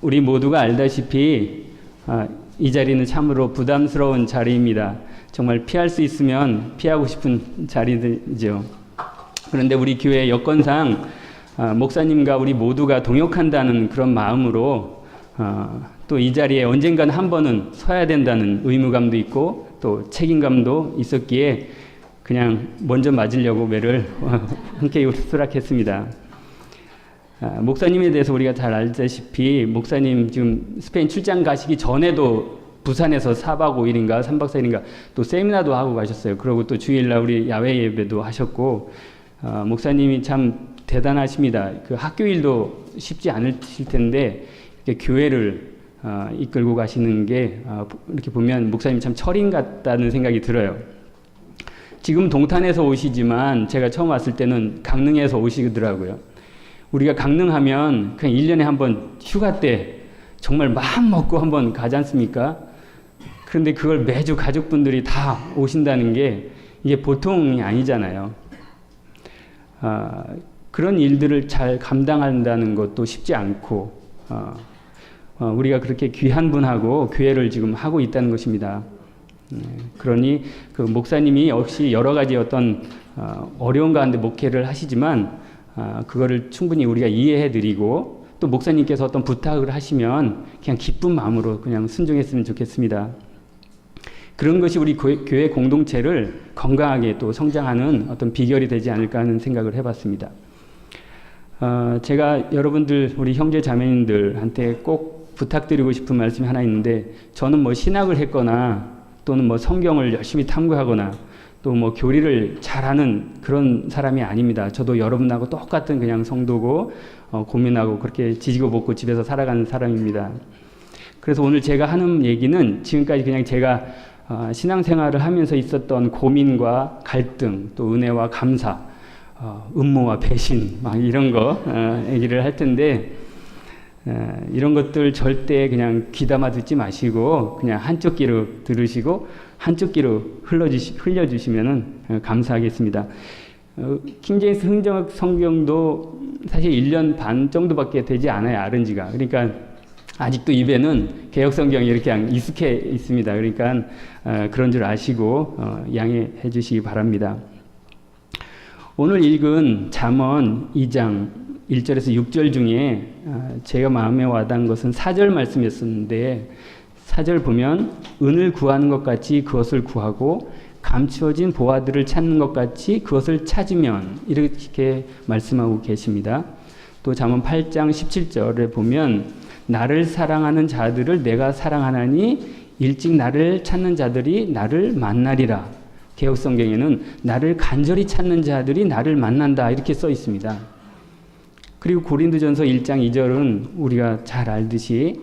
우리 모두가 알다시피 이 자리는 참으로 부담스러운 자리입니다. 정말 피할 수 있으면 피하고 싶은 자리이죠. 그런데 우리 교회 여건상 목사님과 우리 모두가 동역한다는 그런 마음으로 또 이 자리에 언젠가는 한 번은 서야 된다는 의무감도 있고 또 책임감도 있었기에 그냥 먼저 맞으려고 매를 흔쾌히 수락했습니다. 목사님에 대해서 우리가 잘 알다시피 목사님 지금 스페인 출장 가시기 전에도 부산에서 4박 5일인가 3박 4일인가 또 세미나도 하고 가셨어요. 그리고 또 주일날 우리 야외 예배도 하셨고 목사님이 참 대단하십니다. 그 학교 일도 쉽지 않으실 텐데 교회를 이끌고 가시는 게 이렇게 보면 목사님 참 철인 같다는 생각이 들어요. 지금 동탄에서 오시지만 제가 처음 왔을 때는 강릉에서 오시더라고요. 우리가 강릉하면 그냥 1년에 한 번 휴가 때 정말 마음 먹고 한번 가지 않습니까? 그런데 그걸 매주 가족분들이 다 오신다는 게 이게 보통이 아니잖아요. 그런 일들을 잘 감당한다는 것도 쉽지 않고 우리가 그렇게 귀한 분하고 교회를 지금 하고 있다는 것입니다. 그러니 그 목사님이 역시 여러 가지 어떤 어려운 가운데 목회를 하시지만 그거를 충분히 우리가 이해해드리고 또 목사님께서 어떤 부탁을 하시면 그냥 기쁜 마음으로 그냥 순종했으면 좋겠습니다. 그런 것이 우리 교회 공동체를 건강하게 또 성장하는 어떤 비결이 되지 않을까 하는 생각을 해봤습니다. 제가 여러분들 우리 형제 자매님들한테 꼭 부탁드리고 싶은 말씀이 하나 있는데 저는 뭐 신학을 했거나 또는 뭐 성경을 열심히 탐구하거나 또 뭐 교리를 잘하는 그런 사람이 아닙니다. 저도 여러분하고 똑같은 그냥 성도고 고민하고 그렇게 지지고 볶고 집에서 살아가는 사람입니다. 그래서 오늘 제가 하는 얘기는 지금까지 그냥 제가 신앙생활을 하면서 있었던 고민과 갈등 또 은혜와 감사 음모와 배신 막 이런 거 얘기를 할 텐데 이런 것들 절대 그냥 귀담아 듣지 마시고 그냥 한쪽 귀로 들으시고 한쪽 귀로 흘려주시면 감사하겠습니다. 킹제임스 흥정 성경도 사실 1년 반 정도밖에 되지 않아요. 아른 지가. 그러니까 아직도 입에는 개역 성경이 이렇게 익숙해 있습니다. 그러니까 그런 줄 아시고 양해해 주시기 바랍니다. 오늘 읽은 잠언 2장 1절에서 6절 중에 제가 마음에 와닿은 것은 4절 말씀이었었는데 4절 보면 은을 구하는 것 같이 그것을 구하고 감추어진 보화들을 찾는 것 같이 그것을 찾으면 이렇게 말씀하고 계십니다. 또 잠언 8장 17절에 보면 나를 사랑하는 자들을 내가 사랑하나니 일찍 나를 찾는 자들이 나를 만나리라. 개역성경에는 나를 간절히 찾는 자들이 나를 만난다 이렇게 써 있습니다. 그리고 고린도전서 1장 2절은 우리가 잘 알듯이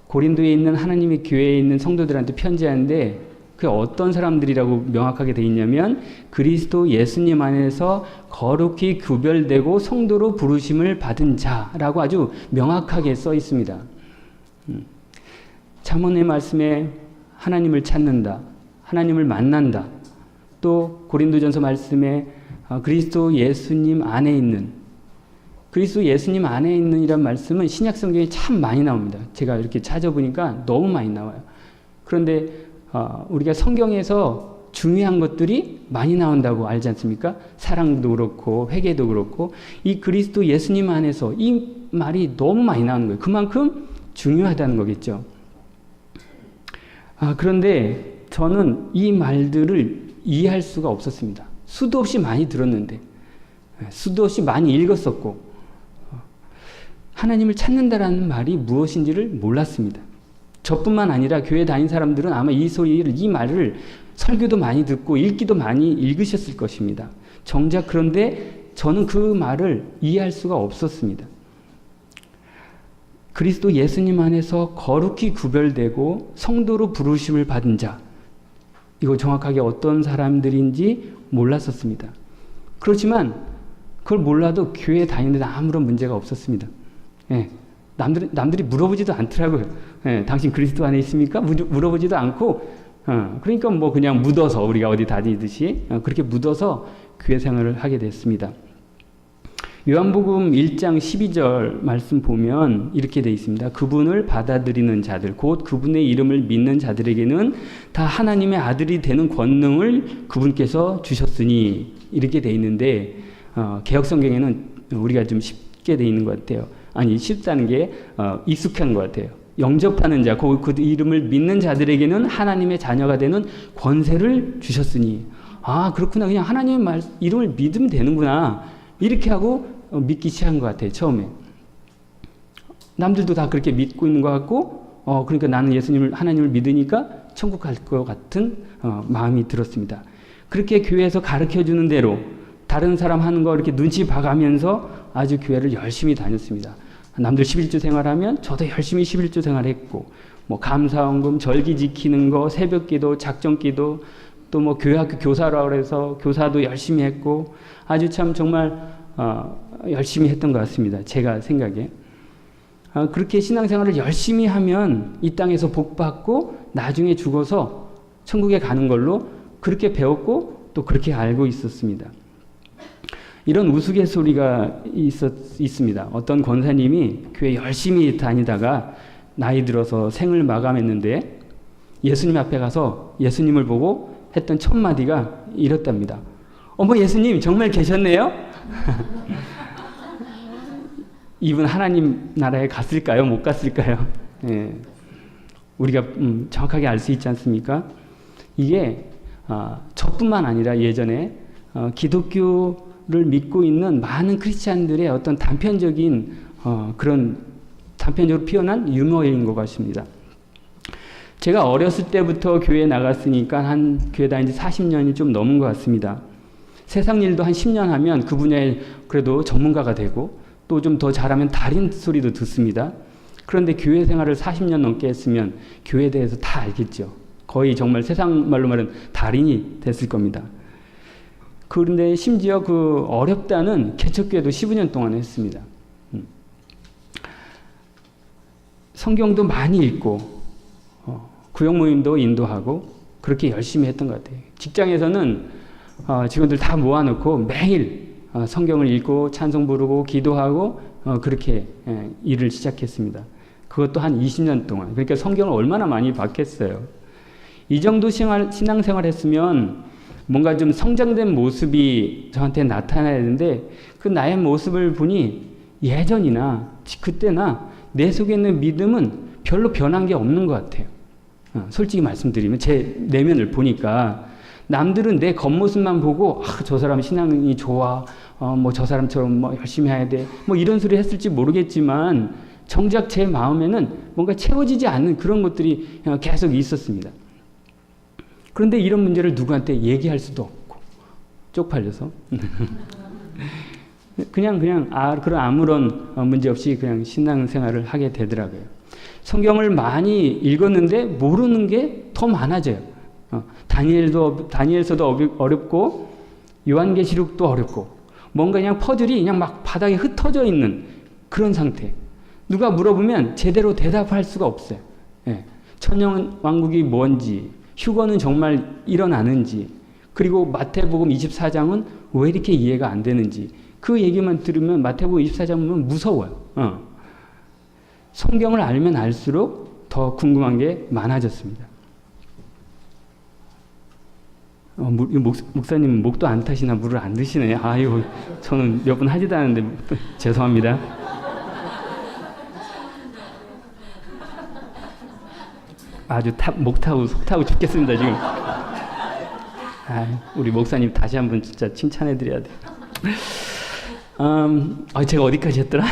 고린도에 있는 하나님의 교회에 있는 성도들한테 편지하는데 그게 어떤 사람들이라고 명확하게 되어 있냐면 그리스도 예수님 안에서 거룩히 구별되고 성도로 부르심을 받은 자라고 아주 명확하게 써 있습니다. 잠언의 말씀에 하나님을 찾는다. 하나님을 만난다. 또 고린도전서 말씀에 그리스도 예수님 안에 있는 그리스도 예수님 안에 있는 이란 말씀은 신약 성경에 참 많이 나옵니다. 제가 이렇게 찾아보니까 너무 많이 나와요. 그런데 우리가 성경에서 중요한 것들이 많이 나온다고 알지 않습니까? 사랑도 그렇고 회개도 그렇고 이 그리스도 예수님 안에서 이 말이 너무 많이 나오는 거예요. 그만큼 중요하다는 거겠죠. 그런데 저는 이 말들을 이해할 수가 없었습니다. 수도 없이 많이 들었는데 수도 없이 많이 읽었었고 하나님을 찾는다라는 말이 무엇인지를 몰랐습니다. 저뿐만 아니라 교회 다닌 사람들은 아마 이 소리를 이 말을 설교도 많이 듣고 읽기도 많이 읽으셨을 것입니다. 정작 그런데 저는 그 말을 이해할 수가 없었습니다. 그리스도 예수님 안에서 거룩히 구별되고 성도로 부르심을 받은 자 이거 정확하게 어떤 사람들인지 몰랐었습니다. 그렇지만 그걸 몰라도 교회에 다니는데 아무런 문제가 없었습니다. 예, 남들이 물어보지도 않더라고요. 예, 당신 그리스도 안에 있습니까? 물어보지도 않고 그러니까 뭐 그냥 묻어서 우리가 어디 다니듯이 그렇게 묻어서 교회 생활을 하게 됐습니다. 요한복음 1장 12절 말씀 보면 이렇게 되어 있습니다. 그분을 받아들이는 자들, 곧 그분의 이름을 믿는 자들에게는 다 하나님의 아들이 되는 권능을 그분께서 주셨으니, 이렇게 되어 있는데, 개역성경에는 우리가 좀 쉽게 되어 있는 것 같아요. 아니, 쉽다는 게 익숙한 것 같아요. 영접하는 자, 그 이름을 믿는 자들에게는 하나님의 자녀가 되는 권세를 주셨으니, 아, 그렇구나. 그냥 하나님의 이름을 믿으면 되는구나. 이렇게 하고 믿기 시작한 것 같아요, 처음에. 남들도 다 그렇게 믿고 있는 것 같고, 그러니까 나는 하나님을 믿으니까 천국 갈 것 같은 마음이 들었습니다. 그렇게 교회에서 가르쳐 주는 대로 다른 사람 하는 거 이렇게 눈치 봐가면서 아주 교회를 열심히 다녔습니다. 남들 11조 생활하면 저도 열심히 11조 생활했고, 뭐 감사원금, 절기 지키는 거, 새벽기도, 작정기도, 또 뭐 교회학교 교사라고 해서 교사도 열심히 했고, 아주 참 정말 열심히 했던 것 같습니다. 제가 생각에. 그렇게 신앙생활을 열심히 하면 이 땅에서 복받고 나중에 죽어서 천국에 가는 걸로 그렇게 배웠고 또 그렇게 알고 있었습니다. 이런 우스갯소리가 있습니다. 어떤 권사님이 교회 열심히 다니다가 나이 들어서 생을 마감했는데 예수님 앞에 가서 예수님을 보고 했던 첫 마디가 이렇답니다. 어머, 예수님 정말 계셨네요? 이분 하나님 나라에 갔을까요? 못 갔을까요? 예. 우리가 정확하게 알 수 있지 않습니까? 이게 저뿐만 아니라 예전에 기독교를 믿고 있는 많은 크리스찬들의 어떤 단편적인 그런 단편적으로 피어난 유머인 것 같습니다. 제가 어렸을 때부터 교회에 나갔으니까 한 교회 다닌 지 40년이 좀 넘은 것 같습니다. 세상 일도 한 10년 하면 그 분야에 그래도 전문가가 되고 또 좀 더 잘하면 달인 소리도 듣습니다. 그런데 교회 생활을 40년 넘게 했으면 교회에 대해서 다 알겠죠. 거의 정말 세상 말로 말하면 달인이 됐을 겁니다. 그런데 심지어 그 어렵다는 개척교회도 15년 동안 했습니다. 성경도 많이 읽고 구역 모임도 인도하고 그렇게 열심히 했던 것 같아요. 직장에서는 직원들 다 모아놓고 매일 성경을 읽고 찬송 부르고 기도하고 그렇게 일을 시작했습니다. 그것도 한 20년 동안. 그러니까 성경을 얼마나 많이 봤겠어요. 이 정도 신앙생활 했으면 뭔가 좀 성장된 모습이 저한테 나타나야 되는데 그 나의 모습을 보니 예전이나 그때나 내 속에 있는 믿음은 별로 변한 게 없는 것 같아요. 솔직히 말씀드리면 제 내면을 보니까 남들은 내 겉모습만 보고 저 사람 신앙이 좋아, 뭐 저 사람처럼 뭐 열심히 해야 돼, 뭐 이런 소리 했을지 모르겠지만 정작 제 마음에는 뭔가 채워지지 않는 그런 것들이 계속 있었습니다. 그런데 이런 문제를 누구한테 얘기할 수도 없고 쪽팔려서 그냥 그런 아무런 문제 없이 그냥 신앙생활을 하게 되더라고요. 성경을 많이 읽었는데 모르는 게 더 많아져요. 다니엘서도 어렵고 요한계시록도 어렵고 뭔가 그냥 퍼즐이 그냥 막 바닥에 흩어져 있는 그런 상태. 누가 물어보면 제대로 대답할 수가 없어요. 예. 천년왕국이 뭔지, 휴거는 정말 일어나는지, 그리고 마태복음 24장은 왜 이렇게 이해가 안 되는지 그 얘기만 들으면 마태복음 24장 보면 무서워요. 성경을 알면 알수록 더 궁금한 게 많아졌습니다. 목사님 목도 안 타시나 물을 안 드시네. 아유, 저는 몇 번 하지도 않았는데 죄송합니다. 아주 목 타고 속 타고 죽겠습니다 지금. 우리 목사님 다시 한번 진짜 칭찬해드려야 돼요. 제가 어디까지 했더라?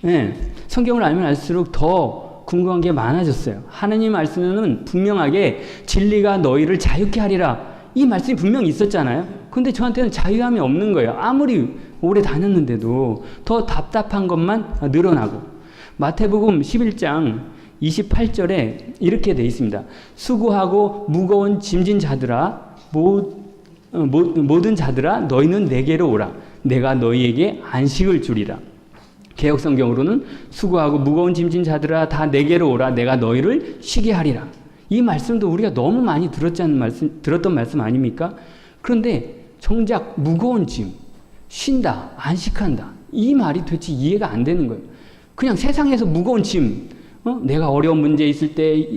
네, 성경을 알면 알수록 더 궁금한 게 많아졌어요. 하나님 말씀은 분명하게 진리가 너희를 자유케 하리라 이 말씀이 분명히 있었잖아요. 근데 저한테는 자유함이 없는 거예요. 아무리 오래 다녔는데도 더 답답한 것만 늘어나고. 마태복음 11장 28절에 이렇게 되어 있습니다. 수고하고 무거운 짐진 자들아 모든 자들아 너희는 내게로 오라. 내가 너희에게 안식을 주리라. 개역성경으로는 수고하고 무거운 짐진 자들아 다 내게로 오라. 내가 너희를 쉬게 하리라. 이 말씀도 우리가 너무 많이 들었던 말씀 아닙니까? 그런데 정작 무거운 짐, 쉰다, 안식한다. 이 말이 도대체 이해가 안 되는 거예요. 그냥 세상에서 무거운 짐, 내가 어려운 문제 있을 때,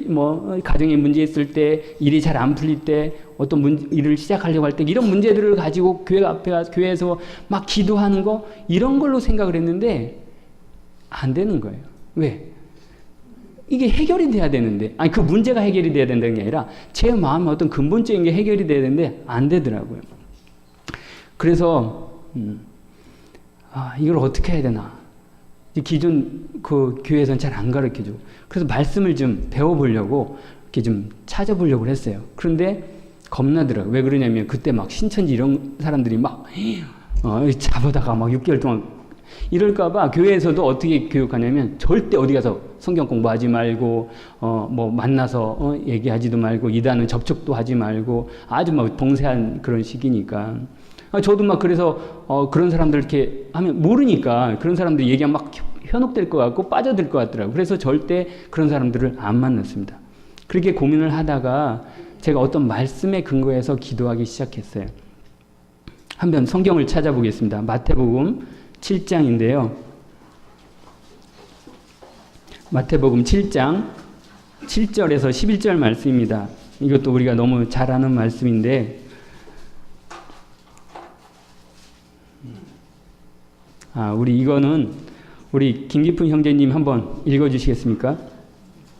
가정에 문제 있을 때, 일이 잘 안 풀릴 때, 어떤 일을 시작하려고 할 때, 이런 문제들을 가지고 교회에서 막 기도하는 거, 이런 걸로 생각을 했는데, 안 되는 거예요. 왜? 이게 해결이 돼야 되는데, 아니, 그 문제가 해결이 돼야 된다는 게 아니라, 제 마음의 어떤 근본적인 게 해결이 돼야 되는데, 안 되더라고요. 그래서, 이걸 어떻게 해야 되나. 기존 그 교회에서는 잘 안 가르쳐주고, 그래서 말씀을 좀 배워보려고 이렇게 좀 찾아보려고 했어요. 그런데 겁나더라고요. 왜 그러냐면 그때 막 신천지 이런 사람들이 막 잡아다가 막 6개월 동안 이럴까봐 교회에서도 어떻게 교육하냐면 절대 어디 가서 성경 공부하지 말고 뭐 만나서 얘기하지도 말고 이단은 접촉도 하지 말고 아주 막 봉쇄한 그런 시기니까. 저도 막 그래서 그런 사람들 이렇게 하면 모르니까 그런 사람들 얘기하면 막 현혹될 것 같고 빠져들 것 같더라고요. 그래서 절대 그런 사람들을 안 만났습니다. 그렇게 고민을 하다가 제가 어떤 말씀에 근거해서 기도하기 시작했어요. 한번 성경을 찾아보겠습니다. 마태복음 7장인데요. 마태복음 7장 7절에서 11절 말씀입니다. 이것도 우리가 너무 잘 아는 말씀인데 우리 김기풍 형제님 한번 읽어주시겠습니까?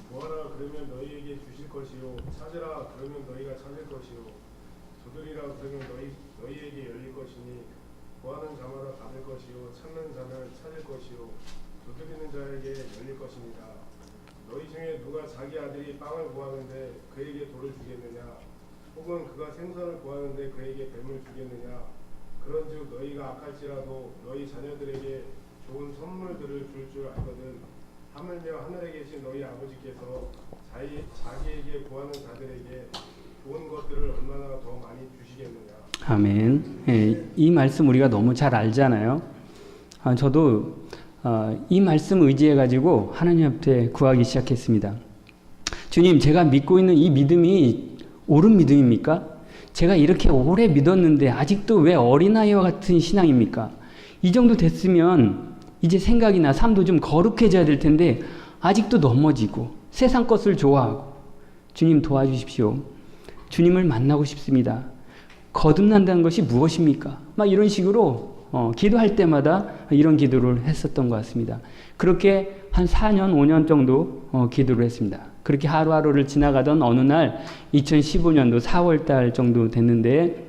구하라 그러면 너희에게 주실 것이요 찾으라 그러면 너희가 찾을 것이요 두드리라 그러면 너희에게 열릴 것이니 구하는 자마다 받을 것이요 찾는 자는 찾을 것이요 두드리는 자에게 열릴 것입니다. 너희 중에 누가 자기 아들이 빵을 구하는데 그에게 돌을 주겠느냐 혹은 그가 생선을 구하는데 그에게 뱀을 주겠느냐 그런즉 너희가 악할지라도 너희 자녀들에게 좋은 선물들을 줄 알거든 하물며 하늘에 계신 너희 아버지께서 자기에게 구하는 자들에게 좋은 것들을 얼마나 더 많이 주시겠느냐. 아멘. 예, 이 말씀 우리가 너무 잘 알잖아요. 저도 이 말씀 의지해가지고 하나님 앞에 구하기 시작했습니다. 주님, 제가 믿고 있는 이 믿음이 옳은 믿음입니까? 제가 이렇게 오래 믿었는데 아직도 왜 어린아이와 같은 신앙입니까? 이 정도 됐으면 이제 생각이나 삶도 좀 거룩해져야 될 텐데 아직도 넘어지고 세상 것을 좋아하고 주님 도와주십시오. 주님을 만나고 싶습니다. 거듭난다는 것이 무엇입니까? 막 이런 식으로 기도할 때마다 이런 기도를 했었던 것 같습니다. 그렇게 한 4년, 5년 정도 기도를 했습니다. 그렇게 하루하루를 지나가던 어느 날 2015년도 4월 달 정도 됐는데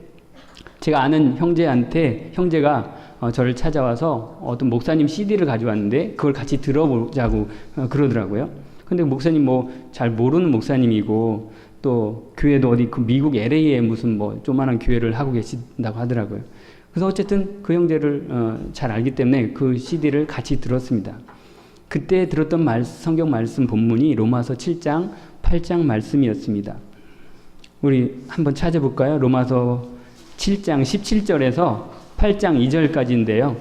제가 아는 형제가 저를 찾아와서 어떤 목사님 CD를 가져왔는데 그걸 같이 들어보자고 그러더라고요. 근데 목사님 뭐 잘 모르는 목사님이고 또 교회도 어디 그 미국 LA에 무슨 뭐 조그만한 교회를 하고 계신다고 하더라고요. 그래서 어쨌든 그 형제를 잘 알기 때문에 그 CD를 같이 들었습니다. 그때 들었던 성경 말씀 본문이 로마서 7장 8장 말씀이었습니다. 우리 한번 찾아볼까요? 로마서 7장 17절에서 8장 2절까지인데요.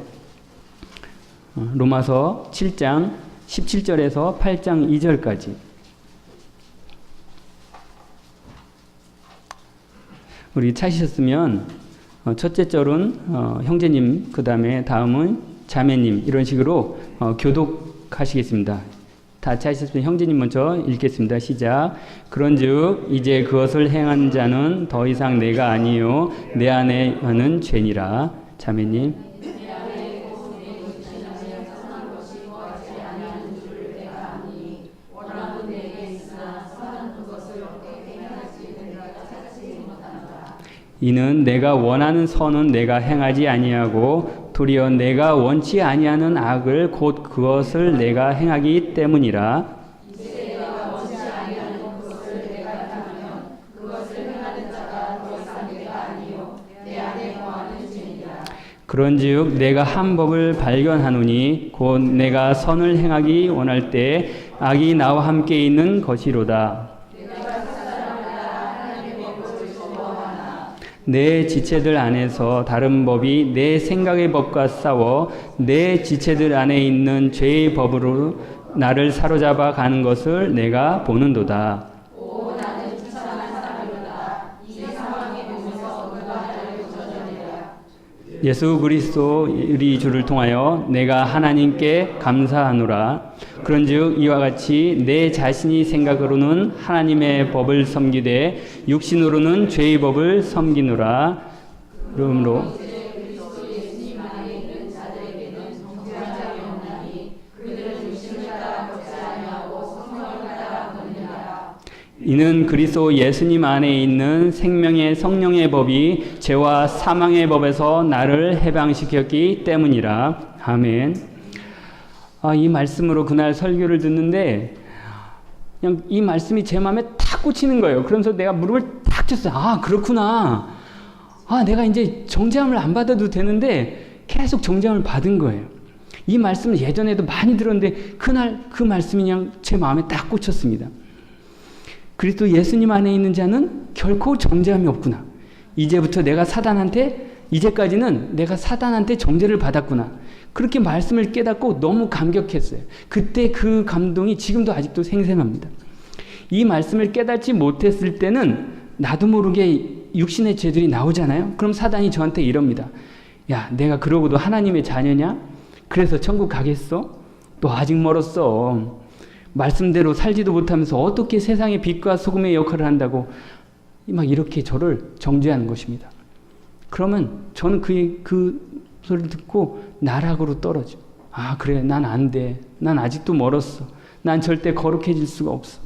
로마서 7장 17절에서 8장 2절까지. 우리 찾으셨으면 첫째 절은 형제님, 그 다음은 자매님 이런 식으로 교독하시겠습니다. 다 찾으셨으면 형제님 먼저 읽겠습니다. 시작. 그런즉 이제 그것을 행한 자는 더 이상 내가 아니요 내 안에 하는 죄니라. 자매님. 이는 내가 원하는 선은 내가 행하지 아니하고 도리어 내가 원치 아니하는 악을 곧 그것을 내가 행하기 때문이라. 그런즉 내가 한 법을 발견하노니 곧 내가 선을 행하기 원할 때 악이 나와 함께 있는 것이로다. 내 지체들 안에서 다른 법이 내 생각의 법과 싸워 내 지체들 안에 있는 죄의 법으로 나를 사로잡아 가는 것을 내가 보는도다. 예수 그리스도 우리 주를 통하여 내가 하나님께 감사하노라. 그런즉 이와 같이 내 자신이 생각으로는 하나님의 법을 섬기되 육신으로는 죄의 법을 섬기노라. 그러므로 이는 그리스도 예수님 안에 있는 생명의 성령의 법이 죄와 사망의 법에서 나를 해방시켰기 때문이라. 아멘. 이 말씀으로 그날 설교를 듣는데 그냥 이 말씀이 제 마음에 탁 꽂히는 거예요. 그러면서 내가 무릎을 탁 쳤어요. 그렇구나. 내가 이제 정죄함을 안 받아도 되는데 계속 정죄함을 받은 거예요. 이 말씀을 예전에도 많이 들었는데 그날 그 말씀이 그냥 제 마음에 딱 꽂혔습니다. 그리스도 예수님 안에 있는 자는 결코 정죄함이 없구나. 이제부터 이제까지는 내가 사단한테 정죄를 받았구나. 그렇게 말씀을 깨닫고 너무 감격했어요. 그때 그 감동이 지금도 아직도 생생합니다. 이 말씀을 깨닫지 못했을 때는 나도 모르게 육신의 죄들이 나오잖아요. 그럼 사단이 저한테 이럽니다. 야, 내가 그러고도 하나님의 자녀냐? 그래서 천국 가겠어? 너 아직 멀었어. 말씀대로 살지도 못하면서 어떻게 세상의 빛과 소금의 역할을 한다고 막 이렇게 저를 정죄하는 것입니다. 그러면 저는 그 소리를 듣고 나락으로 떨어져. 그래, 난 안 돼. 난 아직도 멀었어. 난 절대 거룩해질 수가 없어.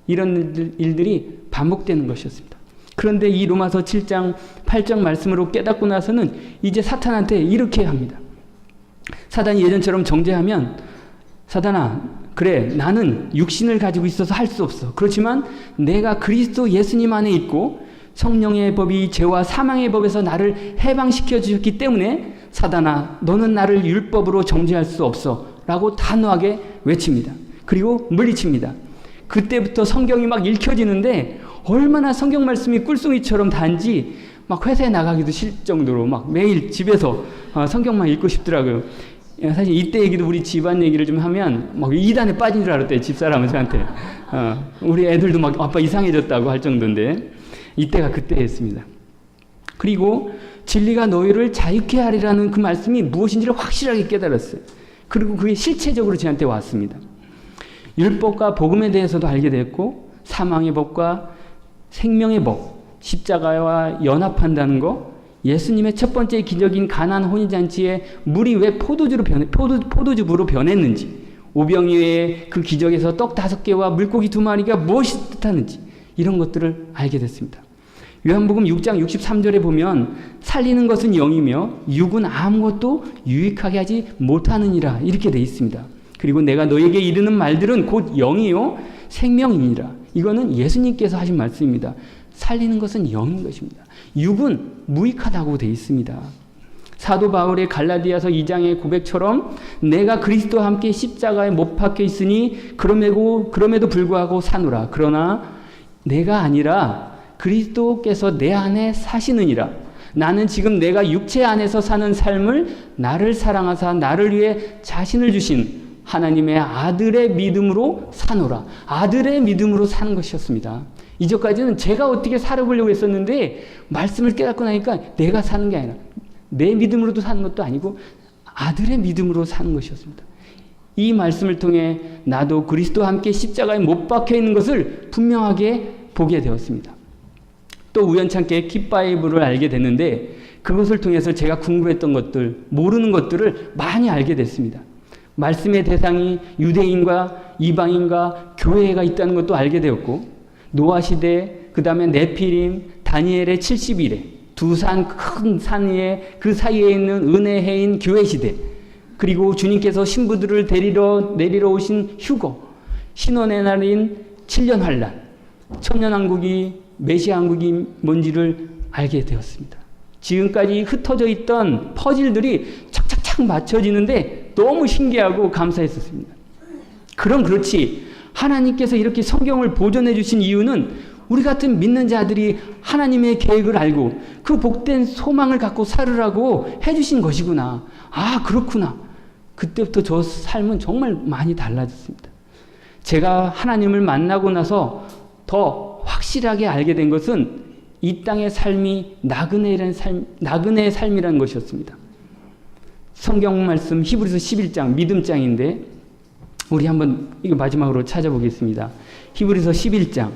이런 일들이 반복되는 것이었습니다. 그런데 이 로마서 7장 8장 말씀으로 깨닫고 나서는 이제 사탄한테 이렇게 합니다. 사단이 예전처럼 정죄하면 사단아, 그래, 나는 육신을 가지고 있어서 할 수 없어. 그렇지만 내가 그리스도 예수님 안에 있고 성령의 법이 죄와 사망의 법에서 나를 해방시켜 주셨기 때문에 사단아, 너는 나를 율법으로 정죄할 수 없어. 라고 단호하게 외칩니다. 그리고 물리칩니다. 그때부터 성경이 막 읽혀지는데 얼마나 성경 말씀이 꿀송이처럼 단지 막 회사에 나가기도 싫을 정도로 막 매일 집에서 성경만 읽고 싶더라고요. 사실 이때 얘기도 우리 집안 얘기를 좀 하면 막 이단에 빠진 줄 알았대요. 집사람은 저한테. 우리 애들도 막 아빠 이상해졌다고 할 정도인데 이때가 그때였습니다. 그리고 진리가 너희를 자유케 하리라는 그 말씀이 무엇인지를 확실하게 깨달았어요. 그리고 그게 실체적으로 저한테 왔습니다. 율법과 복음에 대해서도 알게 됐고 사망의 법과 생명의 법, 십자가와 연합한다는 거, 예수님의 첫 번째 기적인 가나안 혼인잔치에 물이 왜 포도즙으로 변했는지, 오병이어의 그 기적에서 떡 5개와 물고기 2마리가 무엇이 뜻하는지 이런 것들을 알게 됐습니다. 요한복음 6장 63절에 보면 살리는 것은 영이며 육은 아무것도 유익하게 하지 못하느니라 이렇게 되어 있습니다. 그리고 내가 너에게 이르는 말들은 곧 영이요 생명이니라. 이거는 예수님께서 하신 말씀입니다. 살리는 것은 영인 것입니다. 육은 무익하다고 되어 있습니다. 사도 바울의 갈라디아서 2장의 고백처럼 내가 그리스도와 함께 십자가에 못 박혀 있으니 그럼에도 불구하고 사노라. 그러나 내가 아니라 그리스도께서 내 안에 사시느니라. 나는 지금 내가 육체 안에서 사는 삶을 나를 사랑하사 나를 위해 자신을 주신 하나님의 아들의 믿음으로 사노라. 아들의 믿음으로 사는 것이었습니다. 이전까지는 제가 어떻게 살아보려고 했었는데 말씀을 깨닫고 나니까 내가 사는 게 아니라 내 믿음으로도 사는 것도 아니고 아들의 믿음으로 사는 것이었습니다. 이 말씀을 통해 나도 그리스도와 함께 십자가에 못 박혀 있는 것을 분명하게 보게 되었습니다. 또 우연찮게 킵바이블을 알게 됐는데 그것을 통해서 제가 궁금했던 것들, 모르는 것들을 많이 알게 됐습니다. 말씀의 대상이 유대인과 이방인과 교회가 있다는 것도 알게 되었고 노아 시대, 그 다음에 네피림, 다니엘의 70일에 두 큰 산 위에 그 사이에 있는 은혜의 해인 교회 시대, 그리고 주님께서 신부들을 데리러 내리러 오신 휴거, 신원의 날인 7년 환란, 천년왕국이 메시아왕국이 뭔지를 알게 되었습니다. 지금까지 흩어져 있던 퍼즐들이 착착착 맞춰지는데 너무 신기하고 감사했었습니다. 그럼 그렇지, 하나님께서 이렇게 성경을 보존해 주신 이유는 우리 같은 믿는 자들이 하나님의 계획을 알고 그 복된 소망을 갖고 살으라고 해주신 것이구나. 그렇구나. 그때부터 저 삶은 정말 많이 달라졌습니다. 제가 하나님을 만나고 나서 더 확실하게 알게 된 것은 이 땅의 삶이 나그네의 삶이라는 것이었습니다. 성경 말씀 히브리서 11장 믿음장인데 우리 한번 이거 마지막으로 찾아보겠습니다. 히브리서 11장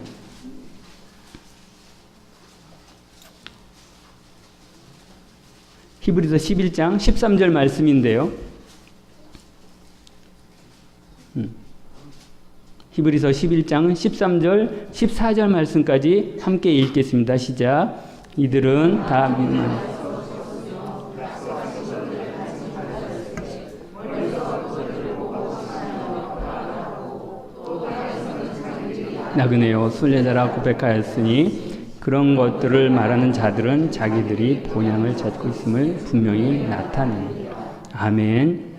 히브리서 11장 13절 말씀인데요. 히브리서 11장 13절 14절 말씀까지 함께 읽겠습니다. 시작. 이들은 다 믿는 나그네요 순례자라 고백하였으니 그런 것들을 말하는 자들은 자기들이 본향을 찾고 있음을 분명히 나타냅니다. 아멘.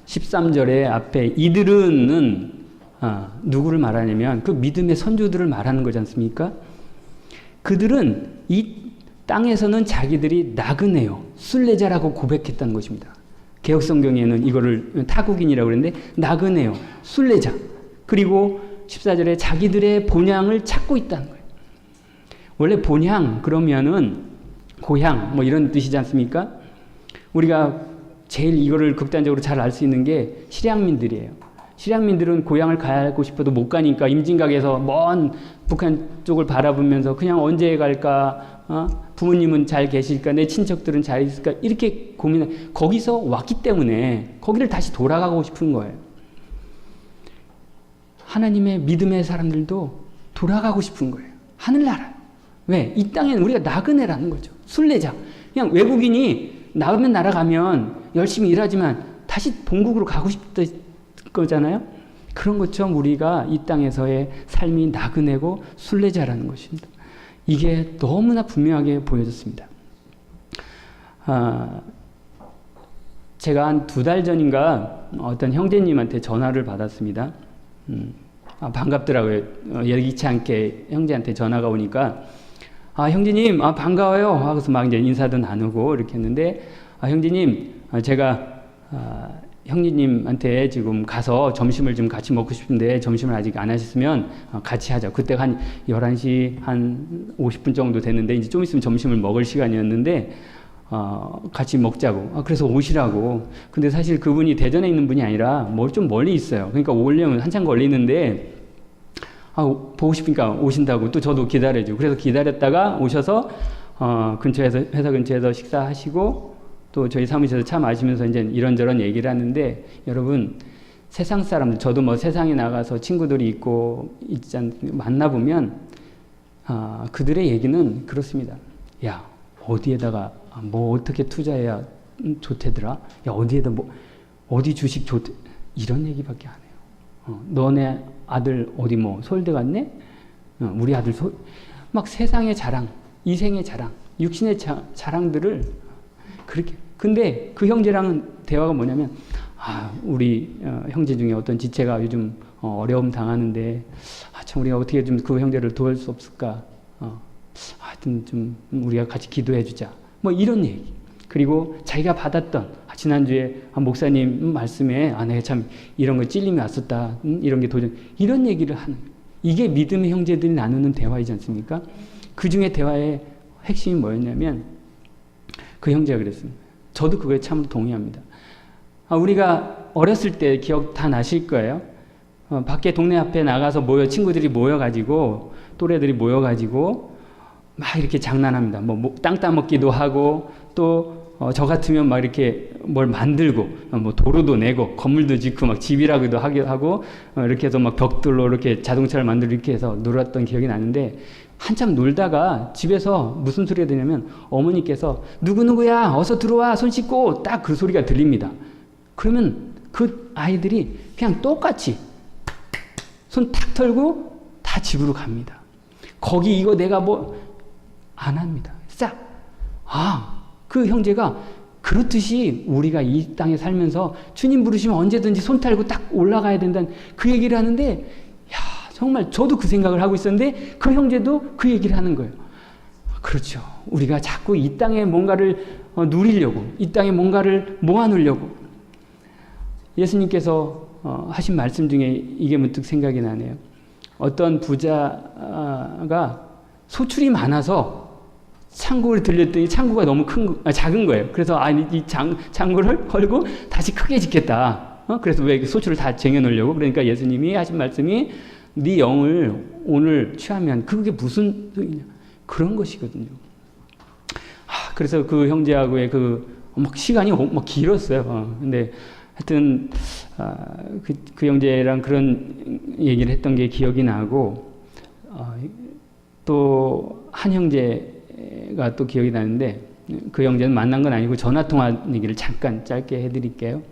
13절의 앞에 이들은 누구를 말하냐면 그 믿음의 선조들을 말하는 거지 않습니까? 그들은 이 땅에서는 자기들이 나그네요 순례자라고 고백했다는 것입니다. 개혁성경에는 이거를 타국인이라고 그러는데 나그네요 순례자. 그리고 14절에 자기들의 본향을 찾고 있다는 거예요. 원래 본향 그러면은 고향 뭐 이런 뜻이지 않습니까? 우리가 제일 이거를 극단적으로 잘 알 수 있는 게 실향민들이에요. 실향민들은 고향을 가고 싶어도 못 가니까 임진각에서 먼 북한 쪽을 바라보면서 그냥 언제 갈까? 부모님은 잘 계실까? 내 친척들은 잘 있을까? 이렇게 고민해. 거기서 왔기 때문에 거기를 다시 돌아가고 싶은 거예요. 하나님의 믿음의 사람들도 돌아가고 싶은 거예요. 하늘나라. 왜? 이 땅에는 우리가 나그네라는 거죠. 순례자. 그냥 외국인이 나오면 날아가면 열심히 일하지만 다시 본국으로 가고 싶다 거잖아요. 그런 것처럼 우리가 이 땅에서의 삶이 나그네고 순례자라는 것입니다. 이게 너무나 분명하게 보여졌습니다. 제가 한 2달 전인가 어떤 형제님한테 전화를 받았습니다. 반갑더라고요. 예기치 않게 형제한테 전화가 오니까 형제님 반가워요. 그래서 막 이제 인사도 나누고 이렇게 했는데 형제님 제가 형님한테 지금 가서 점심을 좀 같이 먹고 싶은데 점심을 아직 안 하셨으면 같이 하자. 그때가 한 11시 한 50분 정도 됐는데 이제 좀 있으면 점심을 먹을 시간이었는데 같이 먹자고. 그래서 오시라고. 근데 사실 그분이 대전에 있는 분이 아니라 좀 멀리 있어요. 그러니까 오려면 한참 걸리는데 보고 싶으니까 오신다고 또 저도 기다려주고. 그래서 기다렸다가 오셔서 회사 근처에서 식사하시고 또 저희 사무실에서 차 마시면서 이제 이런저런 얘기를 하는데 여러분 세상 사람들 저도 뭐 세상에 나가서 친구들이 있고 만나보면 그들의 얘기는 그렇습니다. 야 어디에다가 뭐 어떻게 투자해야 좋대더라? 야 어디에다 어디 주식 좋대? 이런 얘기밖에 안 해요. 너네 아들 어디 서울대 갔네? 우리 아들 막 세상의 자랑, 이생의 자랑, 육신의 자랑들을 그렇게. 근데 그 형제랑은 대화가 뭐냐면 우리 형제 중에 어떤 지체가 요즘 어려움 당하는데 참 우리가 어떻게 좀 그 형제를 도울 수 없을까? 하여튼 좀 우리가 같이 기도해 주자. 뭐 이런 얘기. 그리고 자기가 받았던 지난주에 목사님 말씀에 내가 참 이런 거 찔림이 왔었다. 이런 게 도전. 이런 얘기를 하는. 이게 믿음의 형제들이 나누는 대화이지 않습니까? 그 중에 대화의 핵심이 뭐였냐면 그 형제가 그랬습니다. 저도 그거에 참 동의합니다. 우리가 어렸을 때 기억 다 나실 거예요. 밖에 동네 앞에 나가서 친구들이 모여가지고 또래들이 모여가지고 막 이렇게 장난합니다. 땅 따먹기도 하고 또 저 같으면 막 이렇게 뭘 만들고 도로도 내고 건물도 짓고 막 집이라고도 하고 이렇게 해서 막 벽돌로 이렇게 자동차를 만들고 이렇게 해서 놀았던 기억이 나는데 한참 놀다가 집에서 무슨 소리가 들냐면 어머니께서 누구누구야 어서 들어와 손 씻고 딱 그 소리가 들립니다. 그러면 그 아이들이 그냥 똑같이 손 탁 털고 다 집으로 갑니다. 거기 이거 내가 안 합니다. 싹. 그 형제가 그렇듯이 우리가 이 땅에 살면서 주님 부르시면 언제든지 손 탈고 딱 올라가야 된다는 그 얘기를 하는데 정말 저도 그 생각을 하고 있었는데 그 형제도 그 얘기를 하는 거예요. 그렇죠. 우리가 자꾸 이 땅에 뭔가를 누리려고 이 땅에 뭔가를 모아놓으려고 예수님께서 하신 말씀 중에 이게 문득 생각이 나네요. 어떤 부자가 소출이 많아서 창고를 들렸더니 창고가 너무 작은 거예요. 그래서 이 창고를 헐고 다시 크게 짓겠다. 그래서 왜 소출을 다 쟁여놓으려고? 그러니까 예수님이 하신 말씀이 네 영을 오늘 취하면 그게 무슨 소리냐? 그런 것이거든요. 그래서 그 형제하고의 막 시간이 막 길었어요. 근데 하여튼 그 형제랑 그런 얘기를 했던 게 기억이 나고 또 한 형제가 또 기억이 나는데 그 형제는 만난 건 아니고 전화 통화 얘기를 잠깐 짧게 해드릴게요.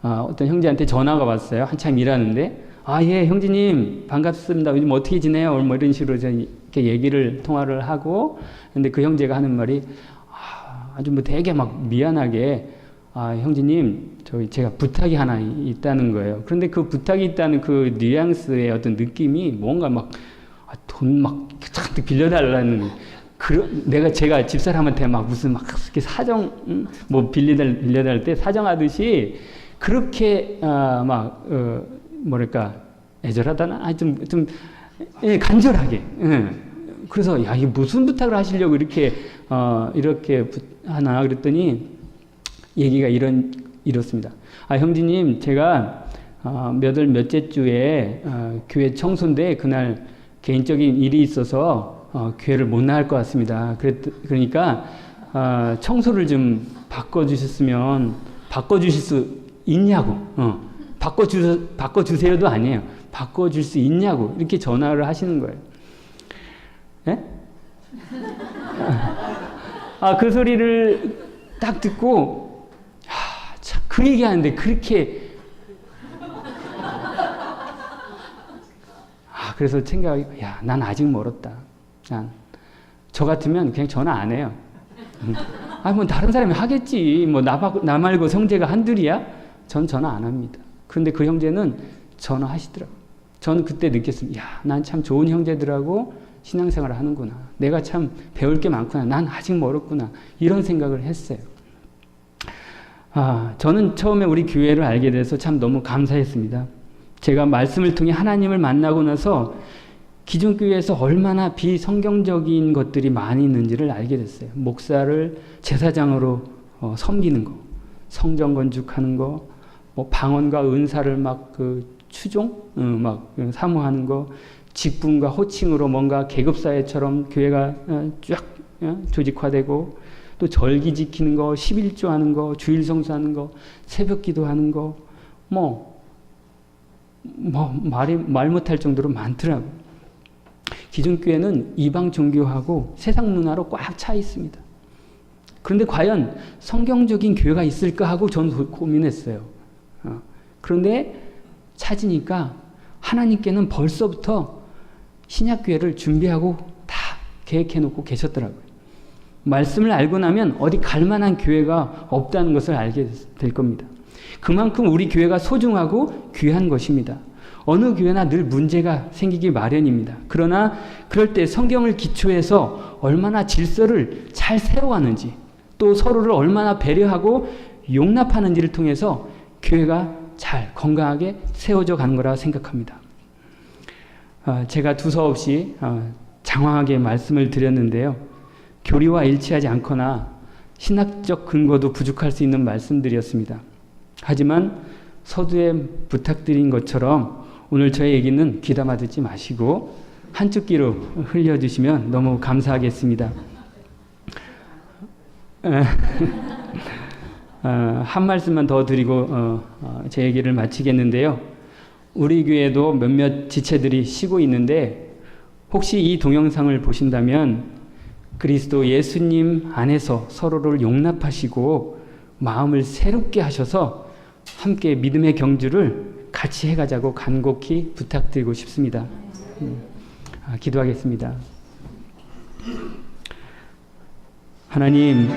어떤 형제한테 전화가 왔어요. 한참 일하는데 예 형제님 반갑습니다. 요즘 어떻게 지내요? 뭐 이런 식으로 이렇게 얘기를 통화를 하고 근데 그 형제가 하는 말이 아주 뭐 되게 막 미안하게 형제님 제가 부탁이 하나 있다는 거예요. 그런데 그 부탁이 있다는 그 뉘앙스의 어떤 느낌이 뭔가 막 돈 막 잔뜩 빌려달라는 제가 집사람한테 막 무슨 막 이렇게 사정 뭐 빌려달 때 사정하듯이 그렇게 뭐랄까 애절하다나 좀 간절하게 그래서 이게 무슨 부탁을 하시려고 이렇게 하나 그랬더니 얘기가 이렇습니다. 형제님 제가 몇째 주에 교회 청소인데 그날 개인적인 일이 있어서 교회를 못 나갈 것 같습니다. 그러니까 청소를 좀 바꿔주실 수 있냐고 바꿔주세요도 아니에요. 바꿔줄 수 있냐고 이렇게 전화를 하시는 거예요. 예? 그 소리를 딱 듣고 참 그 얘기하는데 그렇게 그래서 생각이 난 아직 멀었다. 저 같으면 그냥 전화 안 해요. 뭐 다른 사람이 하겠지. 뭐 나 말고 형제가 한둘이야? 전 전화 안 합니다. 그런데 그 형제는 전화하시더라고요. 저는 그때 느꼈습니다. 난 참 좋은 형제들하고 신앙생활을 하는구나. 내가 참 배울 게 많구나. 난 아직 멀었구나. 이런 생각을 했어요. 저는 처음에 우리 교회를 알게 돼서 참 너무 감사했습니다. 제가 말씀을 통해 하나님을 만나고 나서 기존 교회에서 얼마나 비성경적인 것들이 많이 있는지를 알게 됐어요. 목사를 제사장으로 섬기는 거, 성전 건축하는 거, 뭐 방언과 은사를 사모하는 거, 직분과 호칭으로 뭔가 계급사회처럼 교회가 쫙 조직화되고 또 절기 지키는 거, 11조 하는 거, 주일 성수하는 거, 새벽 기도하는 거, 말 못할 정도로 많더라고요. 기존 교회는 이방 종교하고 세상 문화로 꽉 차 있습니다. 그런데 과연 성경적인 교회가 있을까 하고 저는 고민했어요. 그런데 찾으니까 하나님께는 벌써부터 신약교회를 준비하고 다 계획해놓고 계셨더라고요. 말씀을 알고 나면 어디 갈 만한 교회가 없다는 것을 알게 될 겁니다. 그만큼 우리 교회가 소중하고 귀한 것입니다. 어느 교회나 늘 문제가 생기기 마련입니다. 그러나 그럴 때 성경을 기초해서 얼마나 질서를 잘 세워가는지 또 서로를 얼마나 배려하고 용납하는지를 통해서 교회가 잘 건강하게 세워져 가는 거라 생각합니다. 제가 두서없이 장황하게 말씀을 드렸는데요. 교리와 일치하지 않거나 신학적 근거도 부족할 수 있는 말씀들이었습니다. 하지만 서두에 부탁드린 것처럼 오늘 저의 얘기는 귀담아 듣지 마시고 한쪽 귀로 흘려주시면 너무 감사하겠습니다. 한 말씀만 더 드리고 제 얘기를 마치겠는데요. 우리 교회도 몇몇 지체들이 쉬고 있는데 혹시 이 동영상을 보신다면 그리스도 예수님 안에서 서로를 용납하시고 마음을 새롭게 하셔서 함께 믿음의 경주를 같이 해가자고 간곡히 부탁드리고 싶습니다. 기도하겠습니다. 하나님,